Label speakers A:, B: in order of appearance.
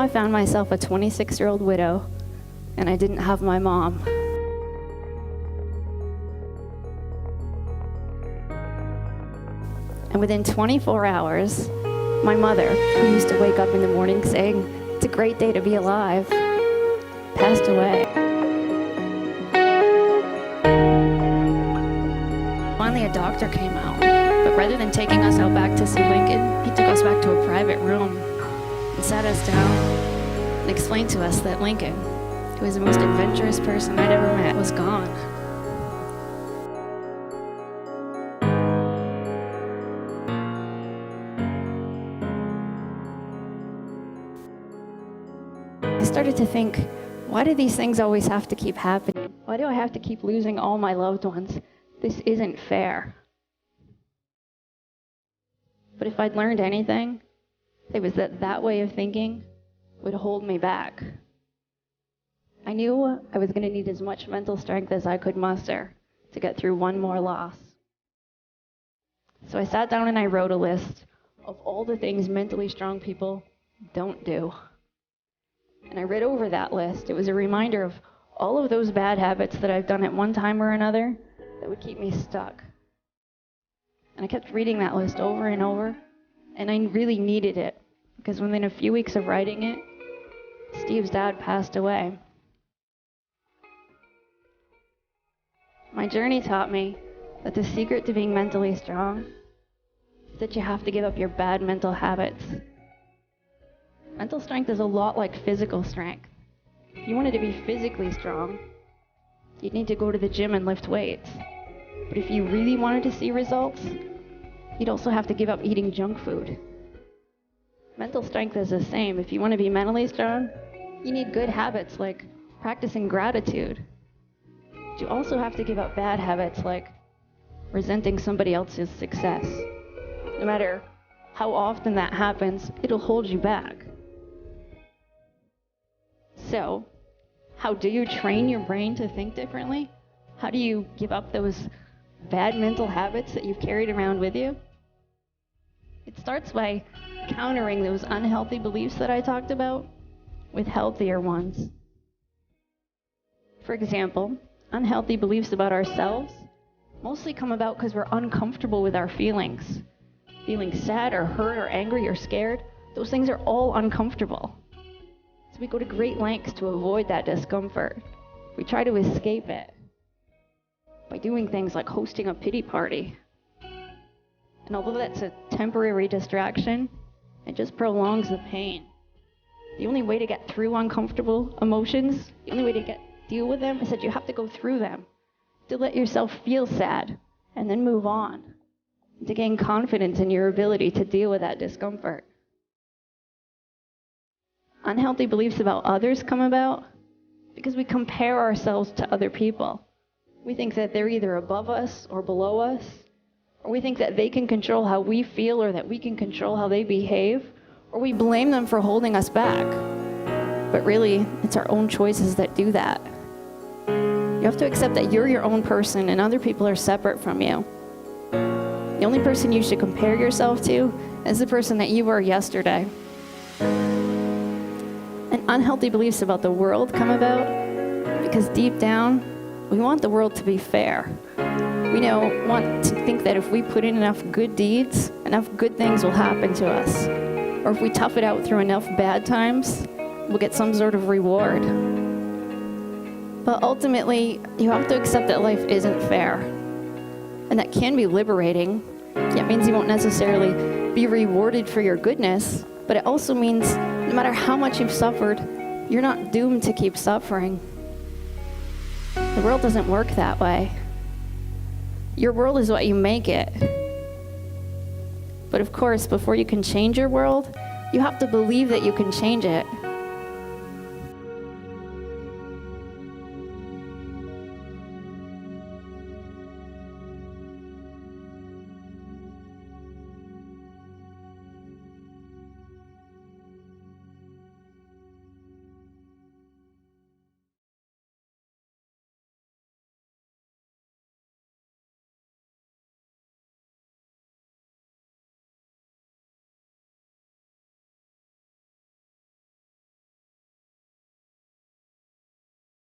A: now I found myself a 26-year-old widow, and I didn't have my mom. And within 24 hours, my mother, who used to wake up in the morning saying, "It's a great day to be alive," passed away. Finally, a doctor came out, but rather than taking us out back to see Lincoln, he took us back to a private room and sat us down and explained to us that Lincoln, who was the most adventurous person I'd ever met, was gone. I started to think, why do these things always have to keep happening? Why do I have to keep losing all my loved ones? This isn't fair. But if I'd learned anything, it was that that way of thinking would hold me back. I knew I was going to need as much mental strength as I could muster to get through one more loss. So I sat down and I wrote a list of all the things mentally strong people don't do. And I read over that list. It was a reminder of all of those bad habits that I've done at one time or another that would keep me stuck. And I kept reading that list over and over, and I really needed it, because within a few weeks of writing it, Steve's dad passed away. My journey taught me that the secret to being mentally strong is that you have to give up your bad mental habits. Mental strength is a lot like physical strength. If you wanted to be physically strong, you'd need to go to the gym and lift weights. But if you really wanted to see results, you'd also have to give up eating junk food. Mental strength is the same. If you want to be mentally strong, you need good habits like practicing gratitude. But you also have to give up bad habits like resenting somebody else's success. No matter how often that happens, it'll hold you back. So, how do you train your brain to think differently? How do you give up those bad mental habits that you've carried around with you? It starts by countering those unhealthy beliefs that I talked about with healthier ones. For example, unhealthy beliefs about ourselves mostly come about because we're uncomfortable with our feelings. Feeling sad or hurt or angry or scared, those things are all uncomfortable. So we go to great lengths to avoid that discomfort. We try to escape it by doing things like hosting a pity party. And although that's a temporary distraction, it just prolongs the pain. The only way to get through uncomfortable emotions, the only way to deal with them, is that you have to go through them. To let yourself feel sad and then move on. To gain confidence in your ability to deal with that discomfort. Unhealthy beliefs about others come about because we compare ourselves to other people. We think that they're either above us or below us, or we think that they can control how we feel or that we can control how they behave, or we blame them for holding us back. But really, it's our own choices that do that. You have to accept that you're your own person and other people are separate from you. The only person you should compare yourself to is the person that you were yesterday. And unhealthy beliefs about the world come about because deep down, we want the world to be fair. We want to think that if we put in enough good deeds, enough good things will happen to us. Or if we tough it out through enough bad times, we'll get some sort of reward. But ultimately, you have to accept that life isn't fair. And that can be liberating. It means you won't necessarily be rewarded for your goodness, but it also means no matter how much you've suffered, you're not doomed to keep suffering. The world doesn't work that way. Your world is what you make it. But of course, before you can change your world, you have to believe that you can change it.